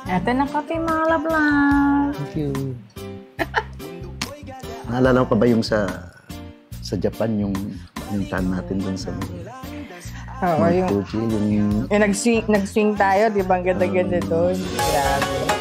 Ito na kape, mga love. Thank you. Naalala ko pa ba yung sa Japan, yung tan natin dun sa Oo, yung nag-swing tayo, di ba? Ang ganda-ganda doon. Grabe.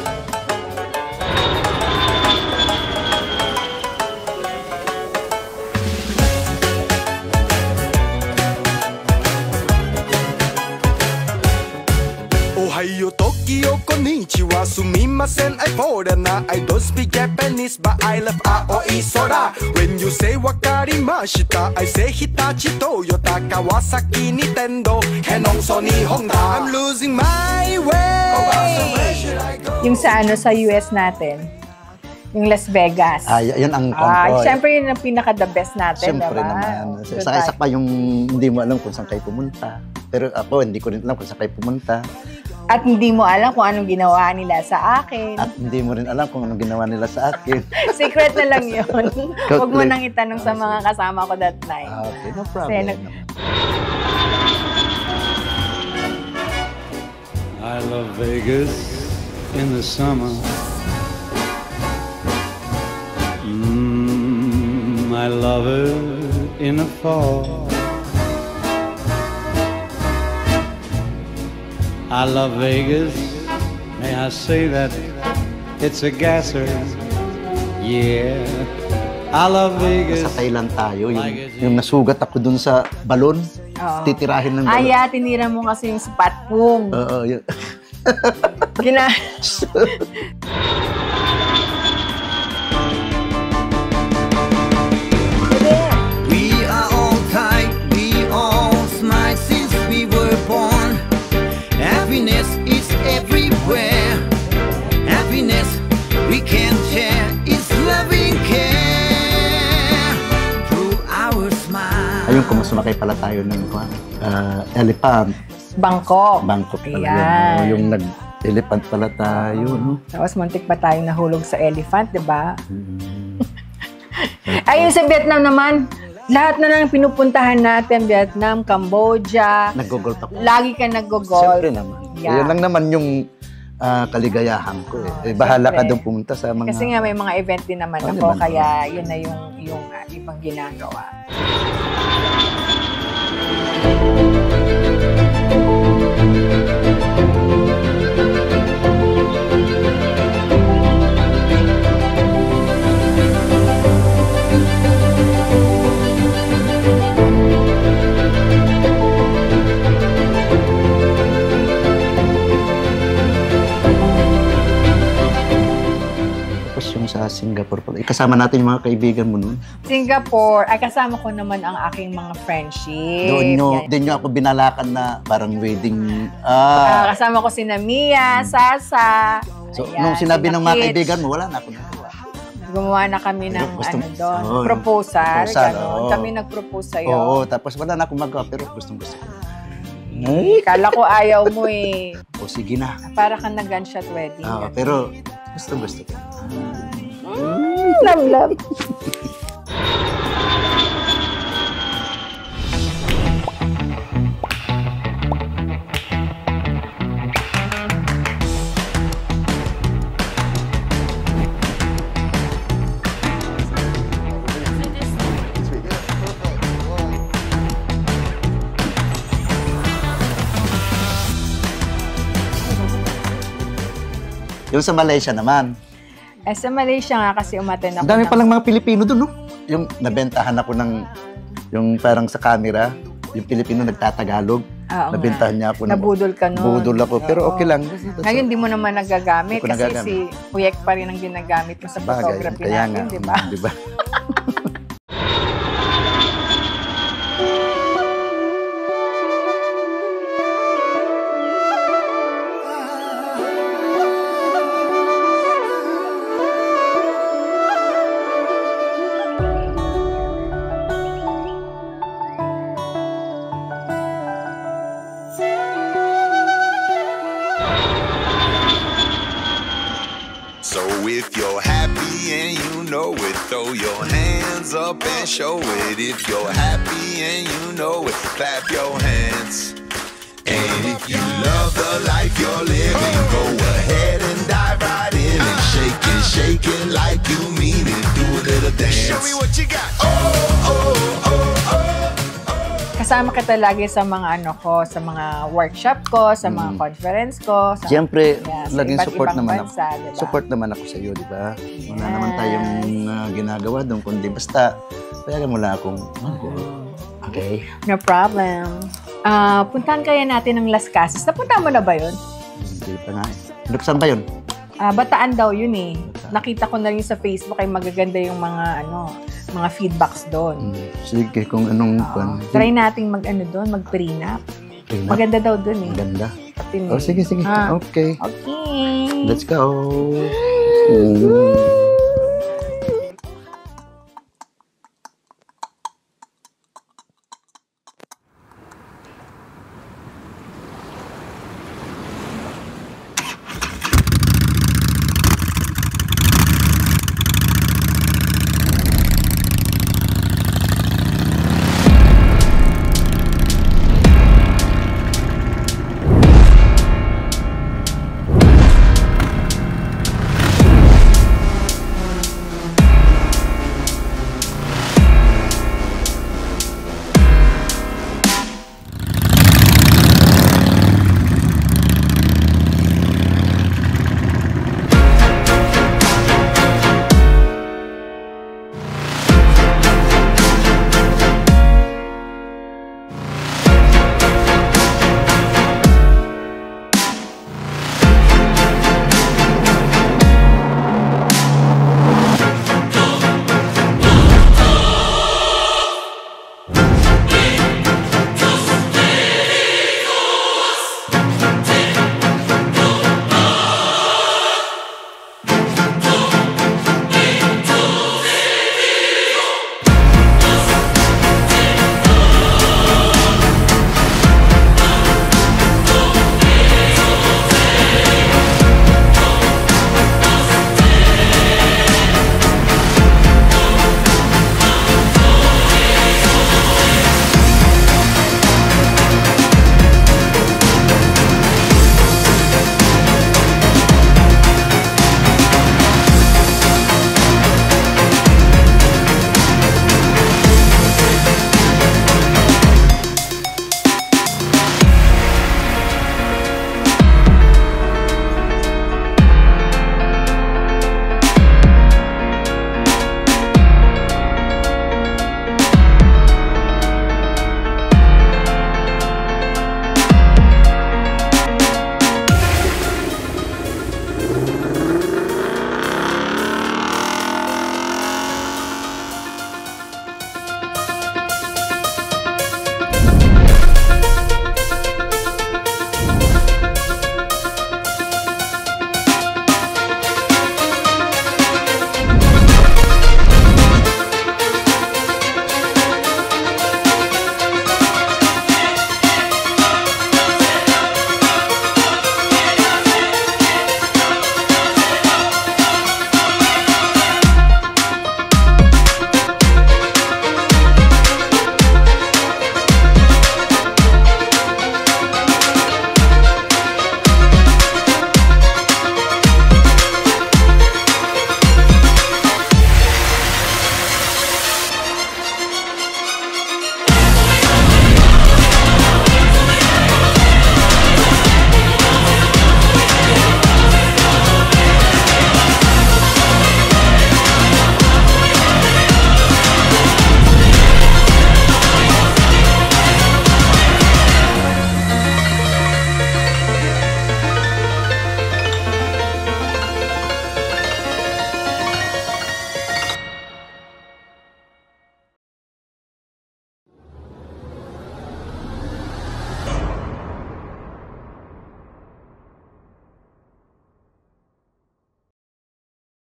Ohayo, Tokyo, konnichiwa, sumimasen, I foreigner. I don't speak Japanese, but I love aoi sora. When you say wakarimashita, I say Hitachi, Toyota, Kawasaki, Nintendo, Canon, Sony, Honda. I'm losing my way. Yung sa sa US natin, yung Las Vegas. Yan ang control. Siyempre yun ang pinaka-the best natin, siyempre diba? Naman. Isa pa yung hindi mo alam kung saan kayo pumunta. Pero ako, hindi ko rin alam kung saan kayo pumunta. At hindi mo alam kung anong ginawa nila sa akin. At hindi mo rin alam kung anong ginawa nila sa akin. Secret na lang yun. Huwag mo nang itanong sa mga kasama ko that night. Okay, no problem. I love Vegas in the summer. I love it in the fall. I love Vegas, may I say that it's a gasser, yeah. I love Vegas. Sa Thailand tayo, yung nasugat ako dun sa balon, titirahin ng balon. Tinira mo kasi yung spot pong. Oo, yun. We are all tight, we all smile since we were born. Happiness is everywhere. Happiness we can share is loving care through our smile. Ayun, sumakay pala tayo ng elephant. Bangkok. Bangkok pala yun. Yung nag-elephant pala tayo, no? Tapos muntik pa tayong nahulog sa elephant, di ba? Ayun sa Vietnam naman, lahat na lang pinupuntahan natin, Vietnam, Cambodia. Nag-golf ako. Lagi ka nag-golf. Siyempre naman. Yeah. Yun lang naman yung kaligayahan ko. Bahala ka doon pumunta sa mga... Kasi nga may mga event din naman ako, kaya yun na yung ibang ginagawa. Yung sa Singapore pala. Kasama natin yung mga kaibigan mo nun. Singapore, ay kasama ko naman ang aking mga friendship. Doon nyo ako binalakan na parang wedding. Kasama ko si Mia, Sasa. So, nung sinabi ng mga kaibigan mo, wala na ako nagawa. Gumawa na kami ng doon. Proposal. Kami nag-propose sa'yo. Oo, tapos wala na akong magawa, pero gustong-gusto ko. Kala ko ayaw mo eh. O, sige na. Para ka na gunshot wedding. Pero gustong-gusto ko. Love. Yung sa Malaysia naman. Sa Malaysia nga kasi umaten ako. Ang dami palang mga Pilipino doon, no? Yung nabentahan ako ng, yung parang sa camera, yung Pilipino nagtatagalog. Nabentahan niya ako. Nabudol ka nun. Nabudol ako, pero okay lang. Ngayon, di mo naman nagagamit kasi si Puyek pa rin ang ginagamit mo sa photography natin, di ba? Di ba? So if you're happy and you know it, throw your hands up and show it. If you're happy and you know it, clap your hands. And if you love the life you're living, go ahead and shake it like you mean it. Do a little dance. Show me what you got. Oh, oh, oh, oh. Kasama kita lagi sa mga ano ko, sa mga workshop ko, sa mga conference ko. Siyempre, sa laging iba't support ibang naman bansa, ako. diba? Support naman ako sa iyo, di ba? Wala naman tayong ginagawa doon, kundi basta payagan mo lang akong okay? No problem. Puntahan kaya natin ng Las Casas. Napunta mo na ba yun? Hindi pa nga eh. Saan ba yun? Bataan daw yun eh. Nakita ko na rin sa Facebook ay magaganda yung mga mga feedbacks doon. Sige, kung anong try nating mag-prenup. Maganda daw doon eh. Maganda. Pati Oh, sige. Okay. Okay. Let's go.